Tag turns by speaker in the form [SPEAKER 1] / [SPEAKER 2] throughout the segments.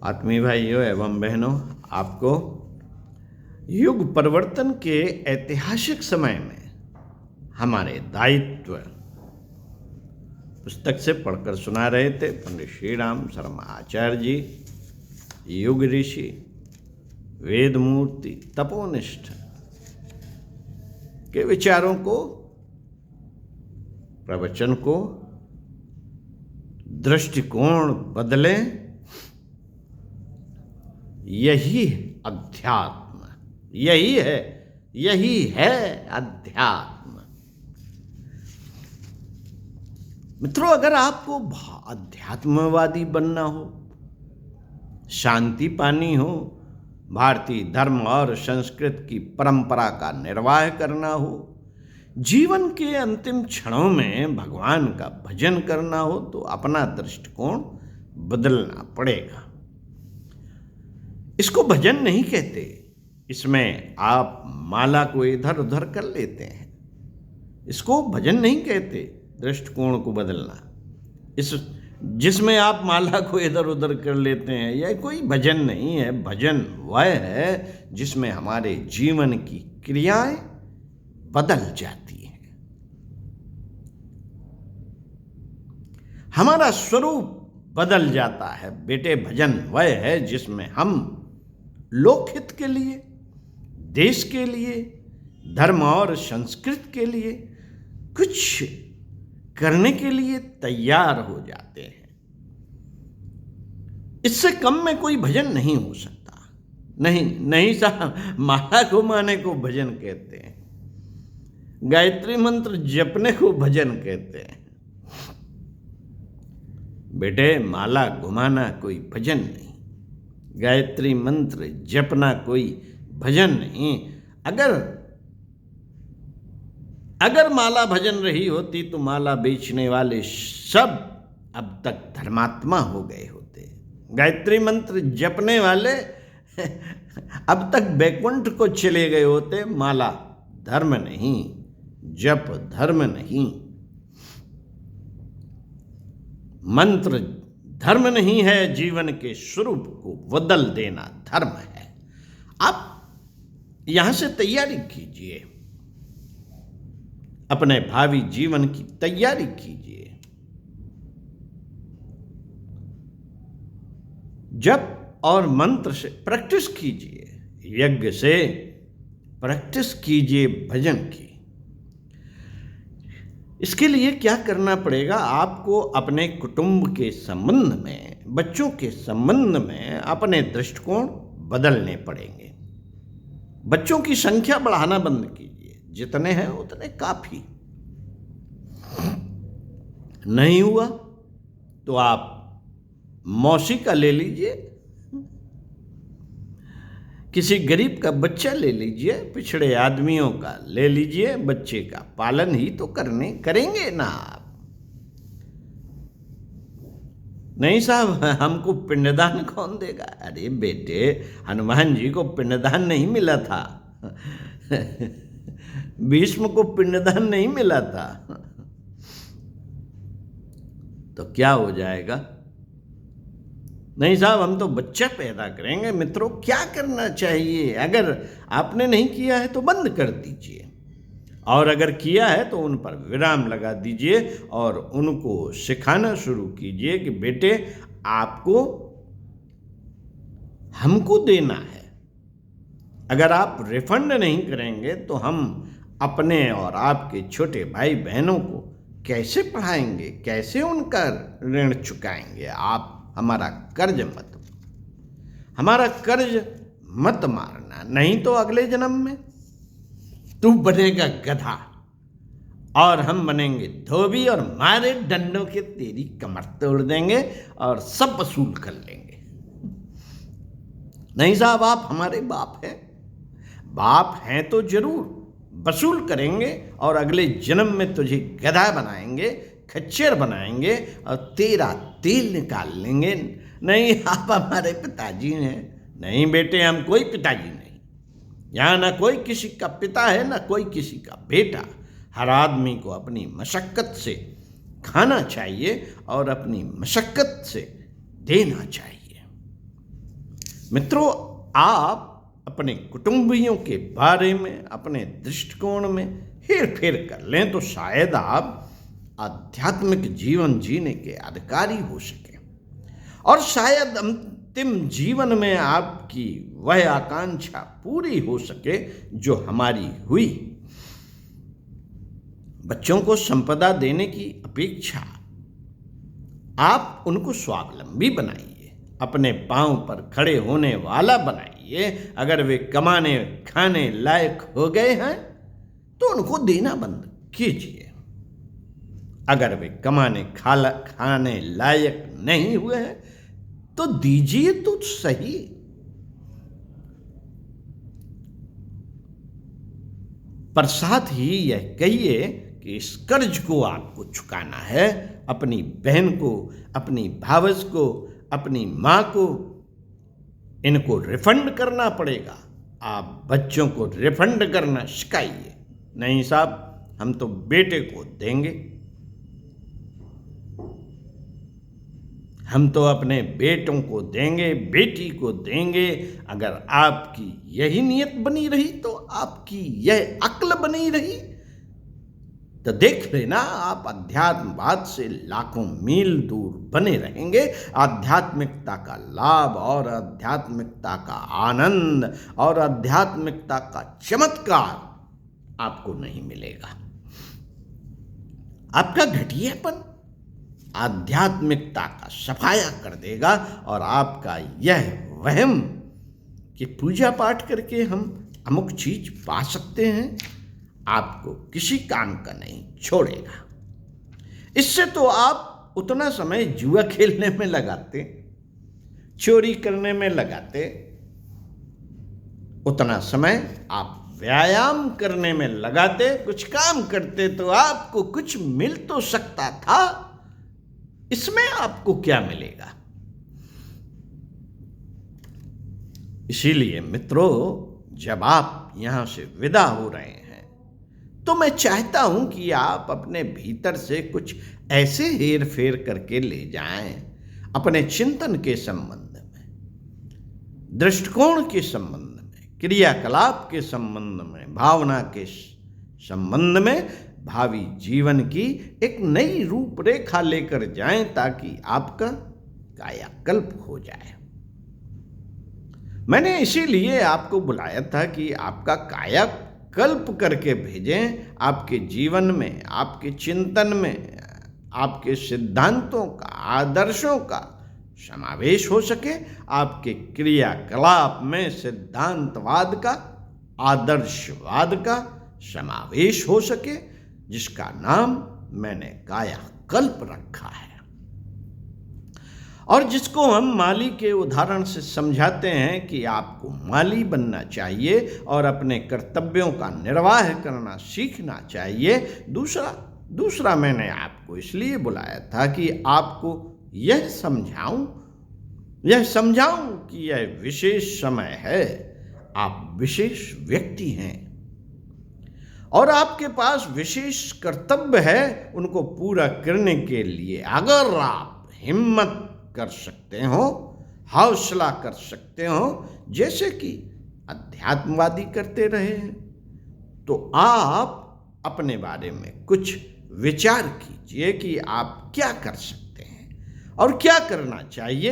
[SPEAKER 1] आत्मीय भाइयों एवं बहनों, आपको युग परिवर्तन के ऐतिहासिक समय में हमारे दायित्व पुस्तक से पढ़कर सुना रहे थे पंडित श्री राम शर्मा आचार्य जी, युग ऋषि, वेद मूर्ति, तपोनिष्ठ के विचारों को, प्रवचन को, दृष्टिकोण बदलें। यही अध्यात्म, यही है अध्यात्म। मित्रों, अगर आपको अध्यात्मवादी बनना हो, शांति पानी हो, भारतीय धर्म और संस्कृति की परंपरा का निर्वाह करना हो, जीवन के अंतिम क्षणों में भगवान का भजन करना हो, तो अपना दृष्टिकोण बदलना पड़ेगा। इसको भजन नहीं कहते, इसमें आप माला को इधर उधर कर लेते हैं। इसको भजन नहीं कहते, दृष्टिकोण को बदलना। जिसमें आप माला को इधर उधर कर लेते हैं, यह कोई भजन नहीं है। भजन वह है जिसमें हमारे जीवन की क्रियाएं बदल जाती हैं, हमारा स्वरूप बदल जाता है। बेटे, भजन वह है जिसमें हम लोकहित के लिए, देश के लिए, धर्म और संस्कृति के लिए कुछ करने के लिए तैयार हो जाते हैं। इससे कम में कोई भजन नहीं हो सकता। नहीं साहब, माला घुमाने को भजन कहते हैं, गायत्री मंत्र जपने को भजन कहते हैं। बेटे, माला घुमाना कोई भजन नहीं, गायत्री मंत्र जपना कोई भजन नहीं। अगर माला भजन रही होती तो माला बेचने वाले सब अब तक धर्मात्मा हो गए होते। गायत्री मंत्र जपने वाले अब तक बैकुंठ को चले गए होते। माला धर्म नहीं, जप धर्म नहीं, मंत्र धर्म नहीं है। जीवन के स्वरूप को बदल देना धर्म है। आप यहां से तैयारी कीजिए, अपने भावी जीवन की तैयारी कीजिए। जप और मंत्र से प्रैक्टिस कीजिए, यज्ञ से प्रैक्टिस कीजिए भजन की। इसके लिए क्या करना पड़ेगा? आपको अपने कुटुंब के संबंध में, बच्चों के संबंध में अपने दृष्टिकोण बदलने पड़ेंगे। बच्चों की संख्या बढ़ाना बंद कीजिए, जितने हैं उतने काफी। नहीं हुआ तो आप मौसी का ले लीजिए, किसी गरीब का बच्चा ले लीजिए, पिछड़े आदमियों का ले लीजिए। बच्चे का पालन ही तो करेंगे ना आप। नहीं साहब, हमको पिंडदान कौन देगा? अरे बेटे, हनुमान जी को पिंडदान नहीं मिला था, भीष्म को पिंडदान नहीं मिला था, तो क्या हो जाएगा? नहीं साहब, हम तो बच्चा पैदा करेंगे। मित्रों, क्या करना चाहिए? अगर आपने नहीं किया है तो बंद कर दीजिए, और अगर किया है तो उन पर विराम लगा दीजिए और उनको सिखाना शुरू कीजिए कि बेटे, आपको हमको देना है। अगर आप रिफंड नहीं करेंगे तो हम अपने और आपके छोटे भाई बहनों को कैसे पढ़ाएंगे, कैसे उनका ऋण चुकाएंगे? आप हमारा कर्ज मत मारना, नहीं तो अगले जन्म में तू बनेगा गधा और हम बनेंगे धोबी, और मारे डंडों के तेरी कमर तोड़ देंगे और सब वसूल कर लेंगे। नहीं साहब, आप हमारे बाप हैं। बाप हैं तो जरूर वसूल करेंगे और अगले जन्म में तुझे गधा बनाएंगे, खच्चर बनाएंगे और तेरा तेल निकाल लेंगे। नहीं, आप हमारे पिताजी हैं। नहीं बेटे, हम कोई पिताजी नहीं। यहाँ ना कोई किसी का पिता है, ना कोई किसी का बेटा। हर आदमी को अपनी मशक्कत से खाना चाहिए और अपनी मशक्कत से देना चाहिए। मित्रों, आप अपने कुटुंबियों के बारे में, अपने दृष्टिकोण में हेर फेर कर लें तो शायद आप आध्यात्मिक जीवन जीने के अधिकारी हो सके, और शायद अंतिम जीवन में आपकी वह आकांक्षा पूरी हो सके जो हमारी हुई। बच्चों को संपदा देने की अपेक्षा आप उनको स्वावलंबी बनाइए, अपने पांव पर खड़े होने वाला बनाइए। अगर वे कमाने खाने लायक हो गए हैं तो उनको देना बंद कीजिए। अगर वे कमाने खाने लायक नहीं हुए हैं तो दीजिए तो सही। पर साथ ही यह कहिए कि इस कर्ज को आपको चुकाना है। अपनी बहन को, अपनी भावज को, अपनी माँ को इनको रिफंड करना पड़ेगा। आप बच्चों को रिफंड करना सिखाइए। नहीं साहब, हम तो बेटे को देंगे, हम तो अपने बेटों को देंगे, बेटी को देंगे। अगर आपकी यही नियत बनी रही, तो आपकी यह अक्ल बनी रही, तो देख लेना आप अध्यात्मवाद से लाखों मील दूर बने रहेंगे। आध्यात्मिकता का लाभ और आध्यात्मिकता का आनंद और आध्यात्मिकता का चमत्कार आपको नहीं मिलेगा। आपका घटियापन आध्यात्मिकता का सफाया कर देगा, और आपका यह वहम कि पूजा पाठ करके हम अमुक चीज पा सकते हैं, आपको किसी काम का नहीं छोड़ेगा। इससे तो आप उतना समय जुआ खेलने में लगाते, चोरी करने में लगाते, उतना समय आप व्यायाम करने में लगाते, कुछ काम करते तो आपको कुछ मिल तो सकता था। इसमें आपको क्या मिलेगा? इसीलिए मित्रों, जब आप यहां से विदा हो रहे हैं तो मैं चाहता हूं कि आप अपने भीतर से कुछ ऐसे हेर फेर करके ले जाएं, अपने चिंतन के संबंध में, दृष्टिकोण के संबंध में, क्रियाकलाप के संबंध में, भावना के संबंध में, भावी जीवन की एक नई रूपरेखा लेकर जाएं, ताकि आपका कायाकल्प हो जाए। मैंने इसीलिए आपको बुलाया था कि आपका कायाकल्प करके भेजें। आपके जीवन में, आपके चिंतन में, आपके सिद्धांतों का, आदर्शों का समावेश हो सके, आपके क्रियाकलाप में सिद्धांतवाद का, आदर्शवाद का समावेश हो सके, जिसका नाम मैंने कायाकल्प रखा है, और जिसको हम माली के उदाहरण से समझाते हैं कि आपको माली बनना चाहिए और अपने कर्तव्यों का निर्वाह करना सीखना चाहिए। दूसरा मैंने आपको इसलिए बुलाया था कि आपको यह समझाऊं कि यह विशेष समय है, आप विशेष व्यक्ति हैं और आपके पास विशेष कर्तव्य है। उनको पूरा करने के लिए अगर आप हिम्मत कर सकते हो, हौसला कर सकते हो, जैसे कि अध्यात्मवादी करते रहे हैं, तो आप अपने बारे में कुछ विचार कीजिए कि आप क्या कर सकते हैं और क्या करना चाहिए।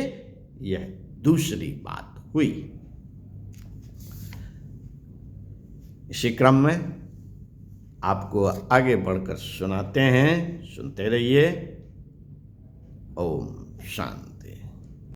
[SPEAKER 1] यह दूसरी बात हुई। इसी क्रम में आपको आगे बढ़कर सुनाते हैं, सुनते रहिए। ओम शांति।